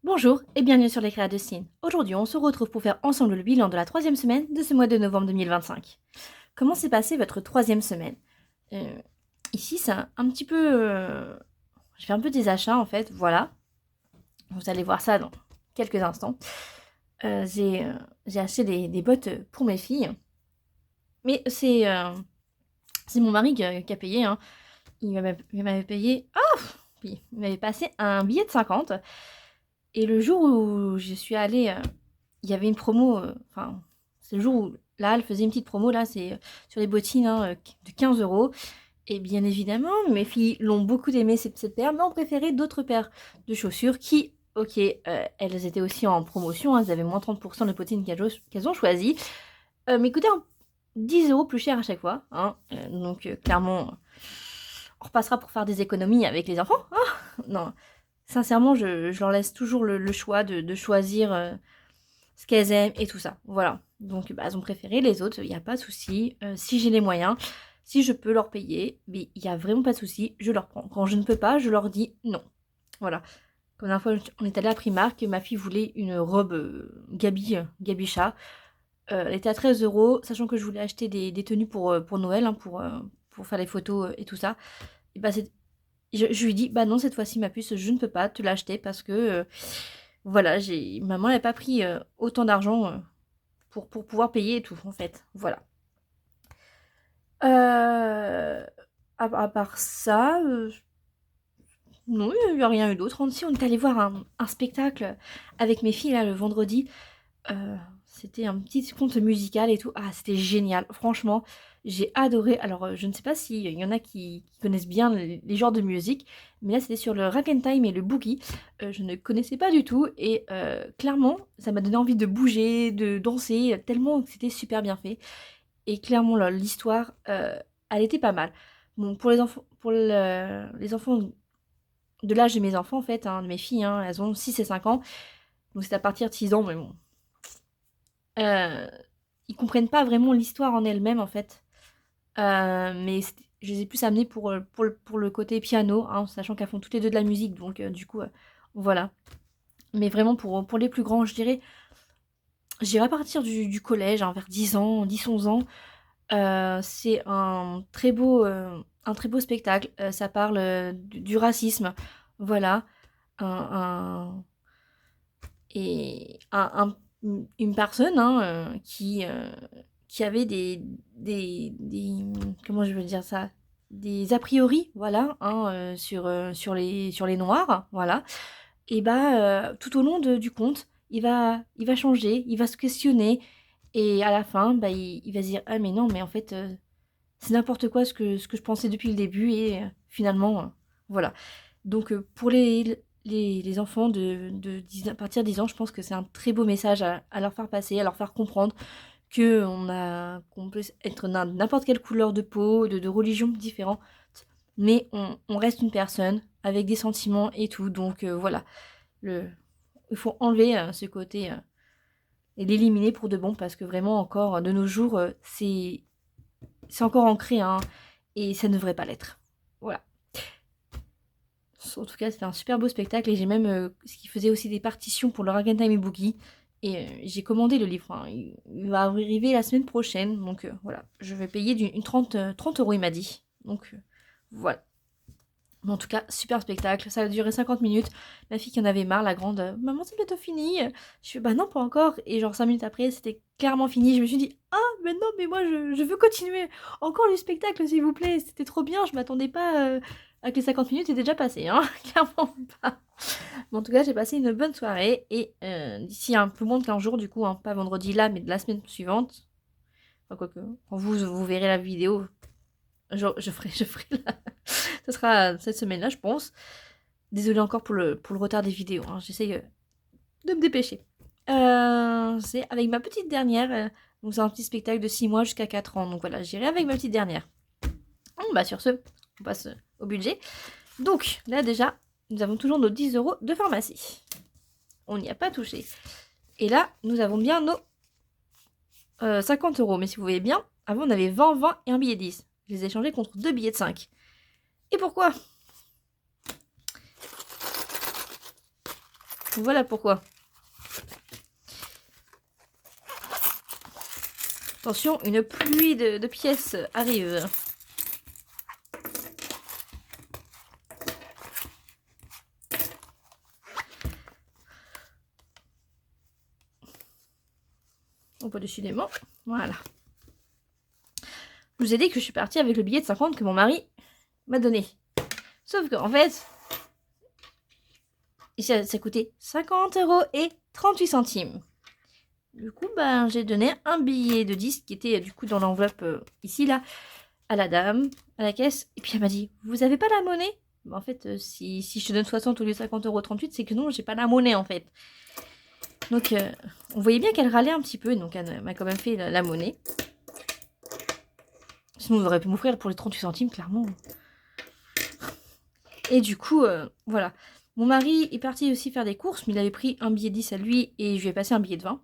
Bonjour et bienvenue sur les créas de Cine. Aujourd'hui, on se retrouve pour faire ensemble le bilan de la troisième semaine de ce mois de novembre 2025. Comment s'est passée votre troisième semaine? Euh, Ici, c'est un petit peu... Je fais un peu des achats en fait, voilà. Vous allez voir ça dans quelques instants. J'ai acheté des bottes pour mes filles. Mais c'est mon mari qui a payé. Hein. Il m'avait payé... Oh, puis, il m'avait passé un billet de 50. Et le jour où je suis allée, il y avait une promo, enfin, c'est le jour où là, elle faisait une petite promo, là, c'est sur les bottines hein, de 15 €. Et bien évidemment, mes filles l'ont beaucoup aimé cette paire, mais ont préféré d'autres paires de chaussures qui, ok, elles étaient aussi en promotion, hein, elles avaient moins 30% de bottines qu'elles ont choisies, mais coûtaient 10 € plus cher à chaque fois. Hein, donc clairement, on repassera pour faire des économies avec les enfants. Hein. Non, sincèrement, je leur laisse toujours le choix de choisir ce qu'elles aiment et tout ça. Voilà. Donc, elles ont préféré les autres, il n'y a pas de souci. Si j'ai les moyens, si je peux leur payer, mais il n'y a vraiment pas de souci, je leur prends. Quand je ne peux pas, je leur dis non. Voilà. Comme la fois, on est allé à Primark, ma fille voulait une robe Gabicha. Elle était à 13 €, sachant que je voulais acheter des tenues pour Noël, hein, pour faire les photos et tout ça. Et bah, je lui dis, bah non, cette fois-ci, ma puce, je ne peux pas te l'acheter parce que, voilà, maman n'avait pas pris autant d'argent pour pouvoir payer et tout, en fait. Voilà. À part ça, non, il n'y a rien eu d'autre. Si, on est allé voir un spectacle avec mes filles, là, le vendredi. C'était un petit conte musical et tout. Ah, c'était génial. Franchement, j'ai adoré. Alors, je ne sais pas s'il y en a qui connaissent bien les genres de musique, mais là, c'était sur le Ragtime et le Boogie. Je ne connaissais pas du tout et clairement, ça m'a donné envie de bouger, de danser, tellement que c'était super bien fait. Et clairement, là, l'histoire, elle était pas mal. Bon, les enfants de l'âge de mes enfants, en fait, hein, de mes filles, hein, elles ont 6 et 5 ans. Donc, c'est à partir de 6 ans, mais bon. Euh, Ils comprennent pas vraiment l'histoire en elle-même en fait. Mais je les ai plus amenés pour le côté piano, hein, sachant qu'elles font toutes les deux de la musique, donc du coup, voilà. Mais vraiment pour les plus grands, je dirais à partir du collège, hein, vers 10 ans, 10 11 ans. C'est un très beau spectacle. Ça parle du racisme, voilà. Un, un- et une personne hein, qui avait comment je veux dire ça, des a priori, voilà, hein, sur les noirs, voilà. Et bah tout au long du conte, il va changer, il va se questionner, et à la fin, bah, il va se dire ah mais non, mais en fait c'est n'importe quoi ce que je pensais depuis le début, et finalement voilà. Donc pour les enfants à partir de 10 ans, je pense que c'est un très beau message à leur faire passer, à leur faire comprendre qu'on peut être n'importe quelle couleur de peau, de religion différente, mais on reste une personne avec des sentiments et tout. Donc voilà, il faut enlever ce côté et l'éliminer pour de bon, parce que vraiment encore de nos jours, c'est encore ancré, hein, et ça ne devrait pas l'être. Voilà. En tout cas, c'était un super beau spectacle, et j'ai même ce qui faisait aussi des partitions pour le Ragtime et Boogie. Et j'ai commandé le livre. Hein. Il va arriver la semaine prochaine. Donc voilà, je vais payer une 30 € il m'a dit. Donc voilà. Mais en tout cas, super spectacle. Ça a duré 50 minutes. Ma fille qui en avait marre, la grande, maman, c'est bientôt fini. Je fais, bah non, pas encore. Et genre 5 minutes après, c'était clairement fini. Je me suis dit, ah, mais non, mais moi, je veux continuer. Encore le spectacle, s'il vous plaît. C'était trop bien. Je m'attendais pas à que les 50 minutes étaient déjà passées. Hein. Clairement pas. Mais en tout cas, j'ai passé une bonne soirée. Et d'ici un peu moins de 15 jours, du coup, hein, pas vendredi là, mais de la semaine suivante. Enfin, quoique, quand vous verrez la vidéo, je ferai la... Ce sera cette semaine-là, je pense. Désolée encore pour le retard des vidéos. Hein. J'essaye de me dépêcher. C'est avec ma petite dernière. Donc, c'est un petit spectacle de 6 mois jusqu'à 4 ans. Donc, voilà, j'irai avec ma petite dernière. Bon, bah, sur ce, on passe au budget. Donc, là, déjà, nous avons toujours nos 10 € de pharmacie. On n'y a pas touché. Et là, nous avons bien nos 50 €. Mais si vous voyez bien, avant, on avait 20, 20 et un billet 10. Je les ai échangés contre 2 billets de 5. Et pourquoi? Voilà pourquoi. Attention, une pluie de pièces arrive. On peut décidément. Voilà. Je vous ai dit que je suis partie avec le billet de 50 que mon mari m'a donné. Sauf qu'en fait, ça coûtait 50 € et 38 centimes. Du coup, ben, j'ai donné un billet de 10 qui était du coup dans l'enveloppe ici, là, à la dame, à la caisse. Et puis elle m'a dit, vous avez pas la monnaie? Ben, en fait, si je te donne 60 au lieu de 50,38 €, c'est que non, j'ai pas la monnaie en fait. Donc, on voyait bien qu'elle râlait un petit peu, donc elle m'a quand même fait la monnaie. Sinon, vous auriez pu m'offrir pour les 38 centimes, clairement. Et du coup, voilà. Mon mari est parti aussi faire des courses, mais il avait pris un billet de 10 à lui et je lui ai passé un billet de 20.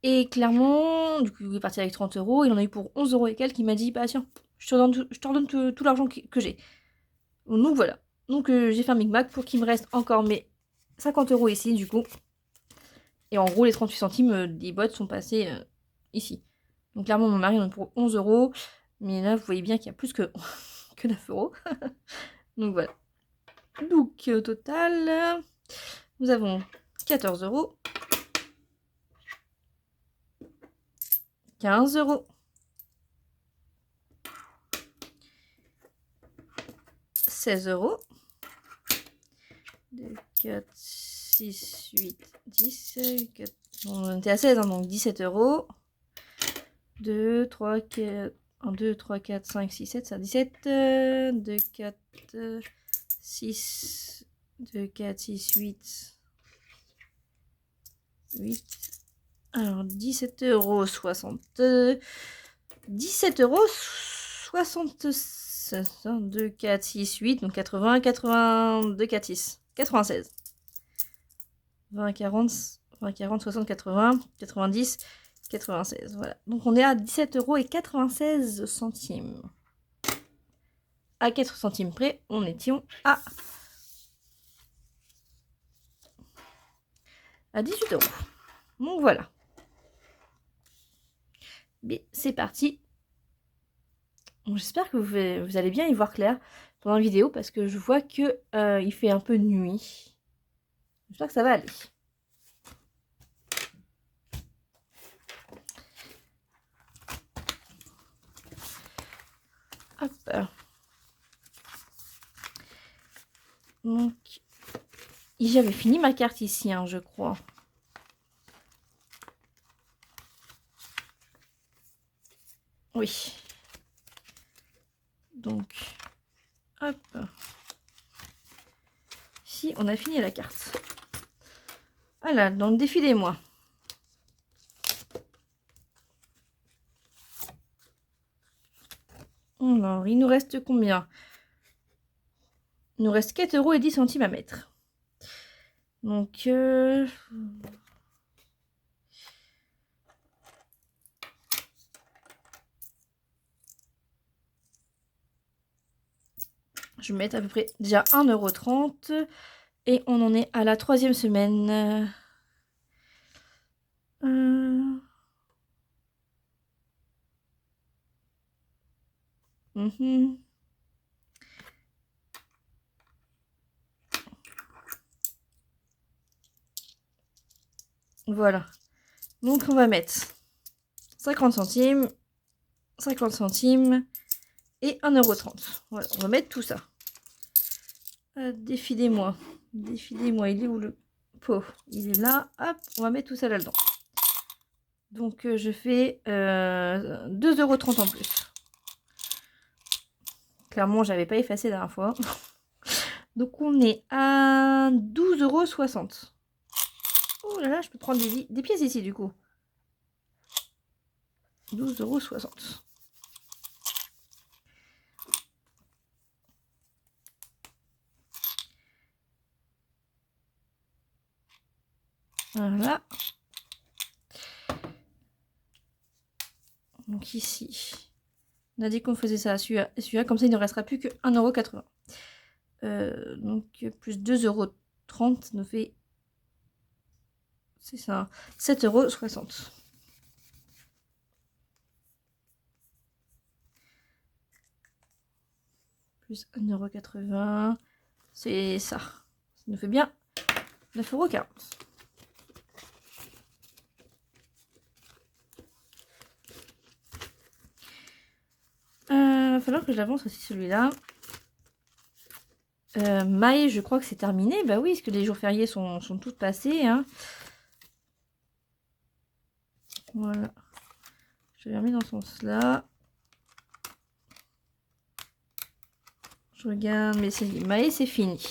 Et clairement, du coup, il est parti avec 30 €. Il en a eu pour 11 € et quelques. Il m'a dit, bah tiens, je te redonne tout l'argent que j'ai. Donc voilà. Donc j'ai fait un micmac pour qu'il me reste encore mes 50 € ici, du coup. Et en gros, les 38 centimes des bottes sont passés ici. Donc clairement, mon mari en a pour 11 €. Mais là, vous voyez bien qu'il y a plus que, que 9 €. Donc voilà. Donc au total, nous avons 14 €. 15 €. 16 €. 2, 4, 6, 8, 10. 4... On était à 16, hein, donc 17 €. 2, 3, 4... 1, 2, 3, 4, 5, 6, 7, ça 17. 2, 4, 6... 2, 4, 6, 8... 8... Alors, 17,60 €. 17,66 €. 2, 4, 6, 8, donc 80, 82, 4, 6. 96. 20, 40, 20, 40, 60, 80, 90, 96. Voilà. Donc on est à 17,96 €. À 4 centimes près, on étions à 18 €. Donc voilà. Mais c'est parti. J'espère que vous allez bien y voir clair pendant la vidéo parce que je vois que il fait un peu nuit. J'espère que ça va aller. Hop. Donc, j'avais fini ma carte ici, hein, je crois. Oui. Donc, hop. Ici, on a fini la carte. Voilà, donc défilez-moi. Alors, il nous reste combien? Il nous reste 4 € et 10 centimes à mettre. Donc, je vais mettre à peu près déjà 1,30 € et on en est à la 3e semaine. Voilà. Donc on va mettre 50 centimes, 50 centimes et 1,30 €. Voilà, on va mettre tout ça. Défilez-moi. Défilez-moi, il est où le pot? Il est là. Hop, on va mettre tout ça là-dedans. Donc je fais 2,30 € en plus. Clairement, j'avais pas effacé la dernière fois. Donc on est à 12,60 €. Oh là là, je peux prendre des pièces ici du coup. 12,60 €. Voilà. Donc ici, on a dit qu'on faisait ça à celui-là, comme ça il ne restera plus que 1,80 €. Donc plus 2,30 30, ça nous fait... C'est ça, 7,60 €. Plus 1,80 €. C'est ça. Ça nous fait bien 9,40 €. Va falloir que j'avance aussi celui-là. Mai, je crois que c'est terminé. Bah oui, parce que les jours fériés sont tous passés. Hein. Voilà. Je vais remettre dans ce sens-là. Je regarde, mais c'est Mai, c'est fini.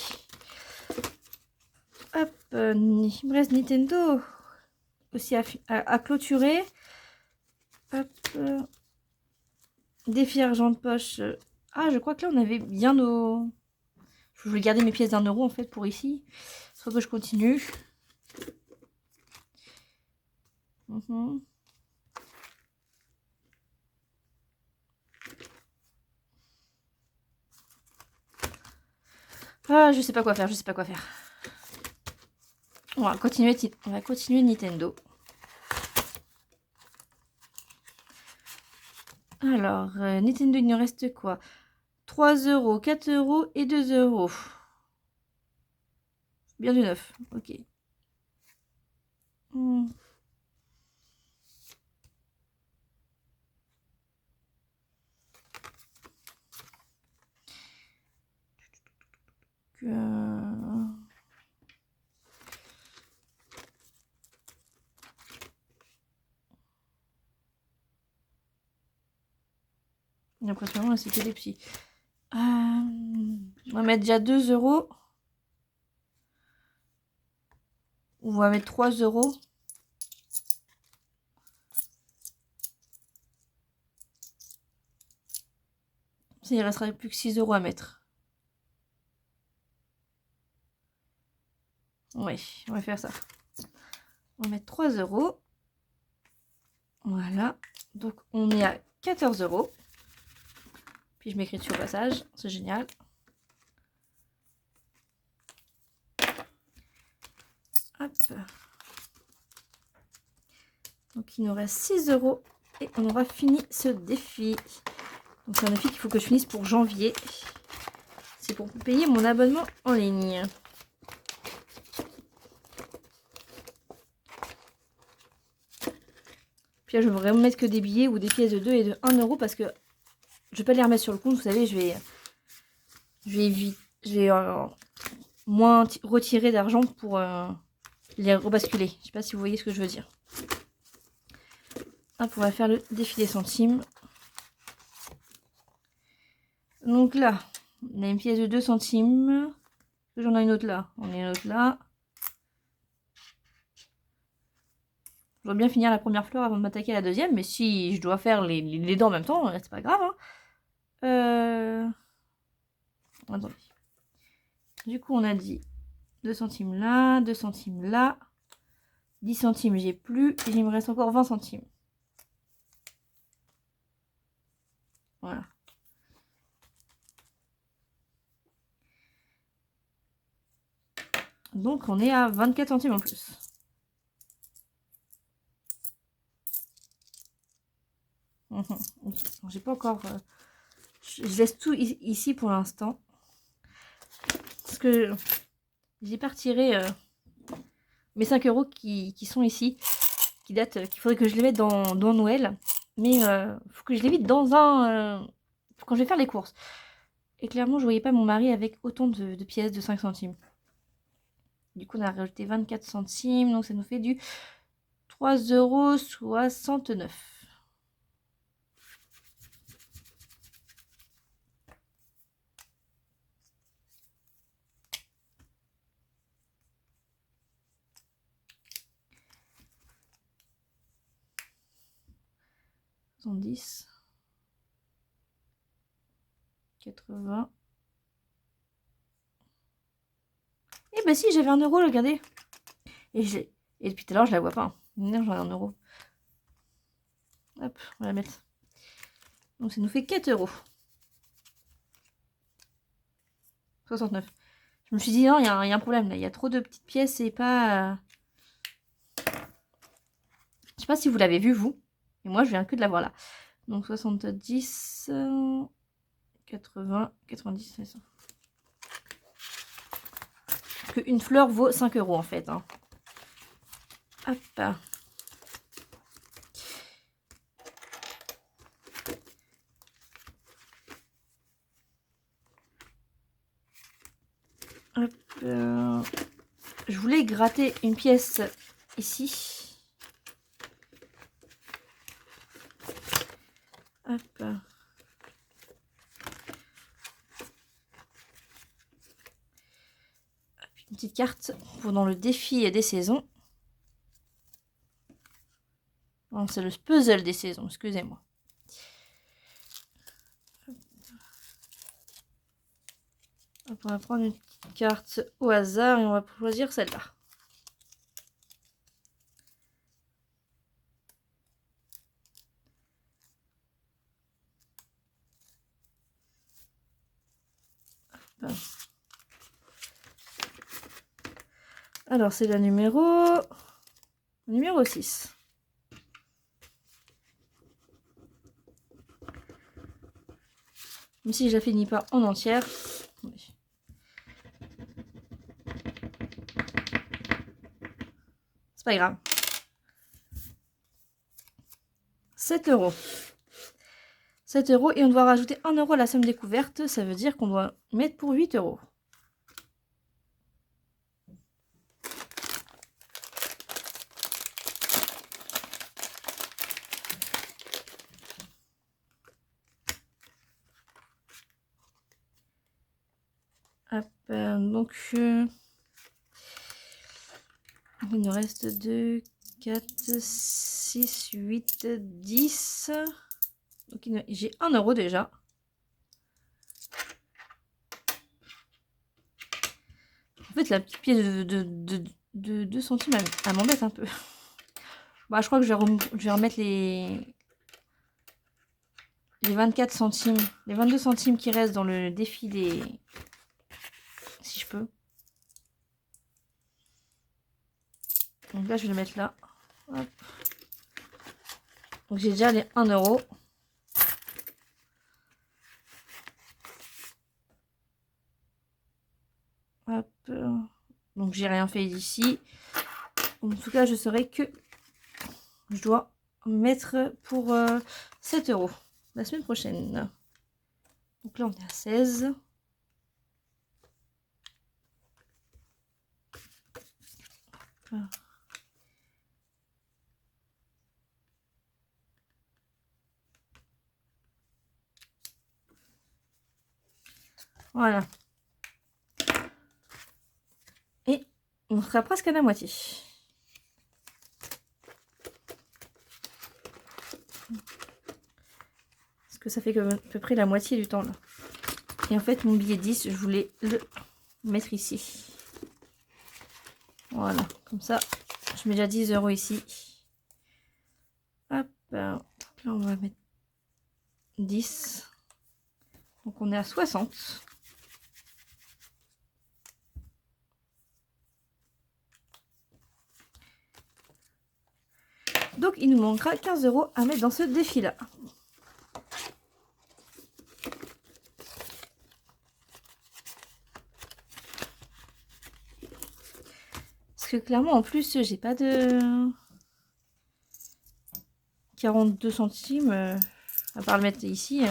Hop, il me reste Nintendo aussi à clôturer. Hop. Défi argent de poche. Ah, je crois que là, on avait bien nos... Je vais garder mes pièces d'1 € en fait pour ici. Soit que je continue. Ah, je sais pas quoi faire, je sais pas quoi faire. On va continuer Nintendo. Alors, Nintendo, il nous reste quoi? 3 €, 4 € et 2 €. Bien du neuf, ok. L'impression, c'est que des petits. On va mettre déjà 2 €. On va mettre 3 €. Ça, il restera plus que 6 € à mettre. Oui, on va faire ça. On va mettre 3 €. Voilà. Donc, on est à 14 €. Puis, je m'écris dessus au passage. C'est génial. Hop. Donc, il nous reste 6 €. Et on aura fini ce défi. Donc, c'est un défi qu'il faut que je finisse pour janvier. C'est pour payer mon abonnement en ligne. Puis là, je vais vraiment mettre que des billets ou des pièces de 2 et de 1 € parce que je vais pas les remettre sur le compte. Vous savez, je vais moins retirer d'argent pour les rebasculer. Je sais pas si vous voyez ce que je veux dire. Hop, on va faire le défi des centimes. Donc là, on a une pièce de 2 centimes. J'en ai une autre là. On a une autre là. Je dois bien finir la première fleur avant de m'attaquer à la deuxième, mais si je dois faire les dents en même temps, c'est pas grave. Hein. Attendez. Du coup, on a dit 2 centimes là, 2 centimes là. 10 centimes, j'ai plus. Et il me reste encore 20 centimes. Voilà. Donc, on est à 24 centimes en plus. J'ai pas encore... je laisse tout ici pour l'instant. Parce que j'ai pas retiré mes 5 € qui sont ici. Qui datent, qu'il faudrait que je les mette dans Noël. Mais il faut que je les mette dans un... quand je vais faire les courses. Et clairement, je voyais pas mon mari avec autant de pièces de 5 centimes. Du coup, on a rajouté 24 centimes. Donc, ça nous fait du 3,69 €. Dix 80. Et bah si, j'avais 1 €, regardez. Et depuis tout à l'heure, je la vois pas. Non, j'en ai 1 €. Hop, on va la mettre. Donc ça nous fait 4 €. 69. Je me suis dit, non, il y a un problème là. Il y a trop de petites pièces et pas... Je sais pas si vous l'avez vu, vous. Et moi, je viens que de la voir là. Donc 70, 80, 90, c'est ça. Parce qu'une fleur vaut 5 € en fait. Hein. Hop. Hop. Je voulais gratter une pièce ici. Hop. Une petite carte pour dans le défi des saisons. Non, c'est le puzzle des saisons, excusez-moi. On va prendre une petite carte au hasard et on va choisir celle-là. Alors, c'est la numéro 6. Même si je la finis pas en entière. C'est pas grave. 7 €. 7 € et on doit rajouter 1 € à la somme découverte. Ça veut dire qu'on doit mettre pour 8 €. Hop, donc il nous reste 2, 4, 6, 8, 10. Donc j'ai 1 € déjà. En fait, la petite pièce de 2 centimes, elle m'embête un peu. Bah, je crois que je vais remettre les 24 centimes, les 22 centimes qui restent dans le défi des... Si je peux. Donc là, je vais le mettre là. Hop. Donc j'ai déjà les 1 €. Hop. Donc j'ai rien fait d'ici. En tout cas, je saurai que je dois mettre pour 7 € la semaine prochaine. Donc là, on est à 16. Voilà. Et on sera presque à la moitié. Parce que ça fait à peu près la moitié du temps là. Et en fait, mon billet 10, je voulais le mettre ici. Voilà, comme ça, je mets déjà 10 € ici. Hop, là on va mettre 10. Donc on est à 60. Donc il nous manquera 15 € à mettre dans ce défi-là. Parce que clairement, en plus, j'ai pas de 42 centimes. À part le mettre ici,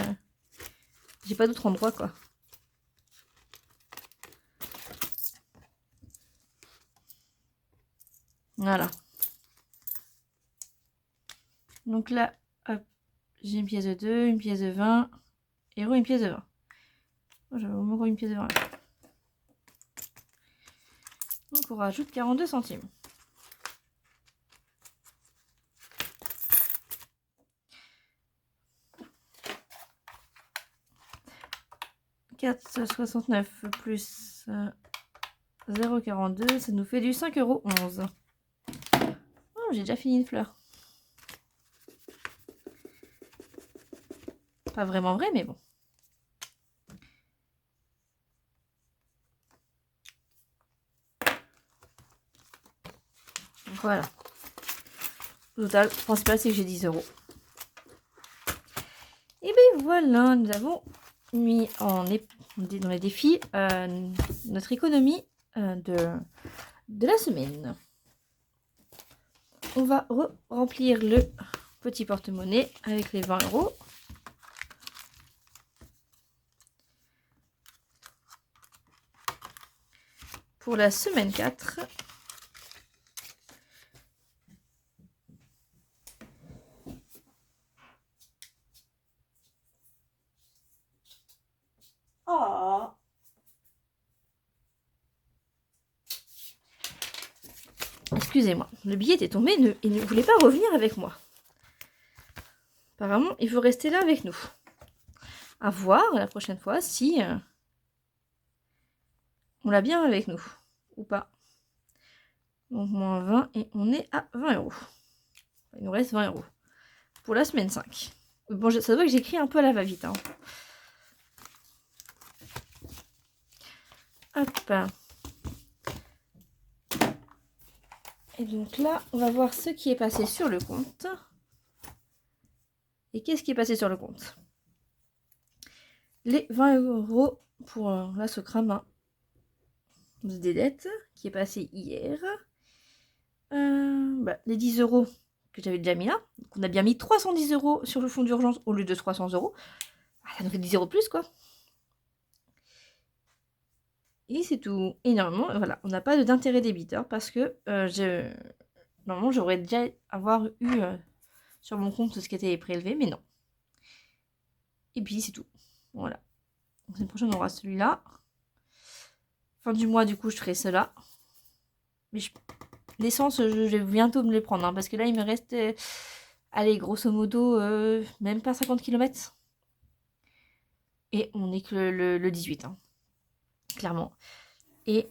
j'ai pas d'autre endroit, quoi. Voilà. Donc là, hop, j'ai une pièce de 2, une pièce de 20, et une pièce de 20. Oh, j'avais au moins une pièce de 20 là. Donc on rajoute 42 centimes. « 4,69 plus 0,42, ça nous fait du 5,11 €. Oh, j'ai déjà fini une fleur. Pas vraiment vrai, mais bon. Voilà. Au total, le principal, c'est que j'ai 10 euros. Et bien voilà, nous avons mis dans les défis notre économie de la semaine. On va remplir le petit porte-monnaie avec les 20 euros. Pour la semaine 4. Oh. Excusez-moi, le billet était tombé et ne voulait pas revenir avec moi. Apparemment, il veut rester là avec nous. À voir la prochaine fois si on l'a bien avec nous ou pas. Donc moins 20 et on est à 20 euros. Il nous reste 20 euros pour la semaine 5. Bon, ça doit que j'écris un peu à la va-vite. Hein. Hop. Et donc là, on va voir ce qui est passé sur le compte. Et qu'est-ce qui est passé sur le compte? Les 20 euros pour la Socrama des dettes qui est passé hier. Les 10 euros que j'avais déjà mis là. Donc on a bien mis 310 euros sur le fonds d'urgence au lieu de 300 euros. Ah, ça nous fait 10 euros de plus quoi. Et c'est tout. Et normalement, voilà, on n'a pas d'intérêt débiteur parce que normalement j'aurais déjà avoir eu sur mon compte ce qui était prélevé, mais non. Et puis c'est tout. Voilà. La semaine prochaine on aura celui-là. Fin du mois du coup je ferai cela. Mais l'essence je vais bientôt me les prendre hein, parce que là il me reste allez grosso modo même pas 50 km. Et on est que le 18 hein. Clairement. Et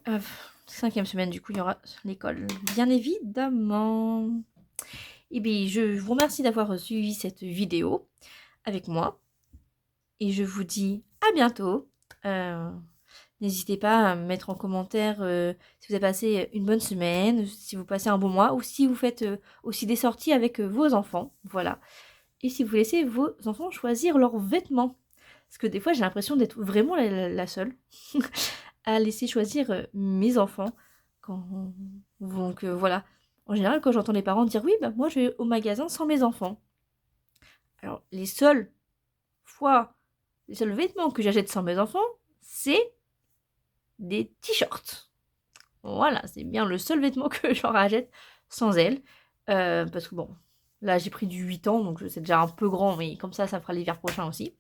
5e semaine du coup il y aura l'école bien évidemment. Et bien je vous remercie d'avoir suivi cette vidéo avec moi. Et je vous dis à bientôt. N'hésitez pas à me mettre en commentaire si vous avez passé une bonne semaine, si vous passez un bon mois, ou si vous faites aussi des sorties avec vos enfants. Voilà. Et si vous laissez vos enfants choisir leurs vêtements. Parce que des fois, j'ai l'impression d'être vraiment la seule à laisser choisir mes enfants. Donc voilà. En général, quand j'entends les parents dire oui, bah moi je vais au magasin sans mes enfants. Alors, les seuls vêtements que j'achète sans mes enfants, c'est des t-shirts. Voilà, c'est bien le seul vêtement que je leur achète sans elles. Parce que bon, là j'ai pris du 8 ans, donc c'est déjà un peu grand, mais comme ça fera l'hiver prochain aussi.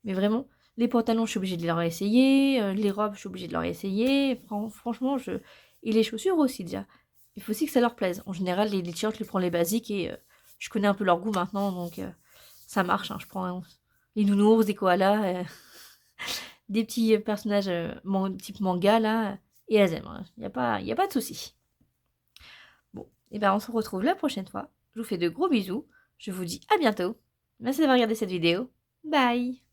Mais vraiment, les pantalons, je suis obligée de leur essayer. Les robes, je suis obligée de leur essayer. Franchement, et les chaussures aussi déjà. Il faut aussi que ça leur plaise. En général, les t-shirts, je les prends les basiques et je connais un peu leur goût maintenant, donc ça marche. Hein. Je prends les nounours, des koalas, des petits personnages type manga là, et elles aiment. Il n'y a pas de souci. Bon, et ben on se retrouve la prochaine fois. Je vous fais de gros bisous. Je vous dis à bientôt. Merci d'avoir regardé cette vidéo. Bye!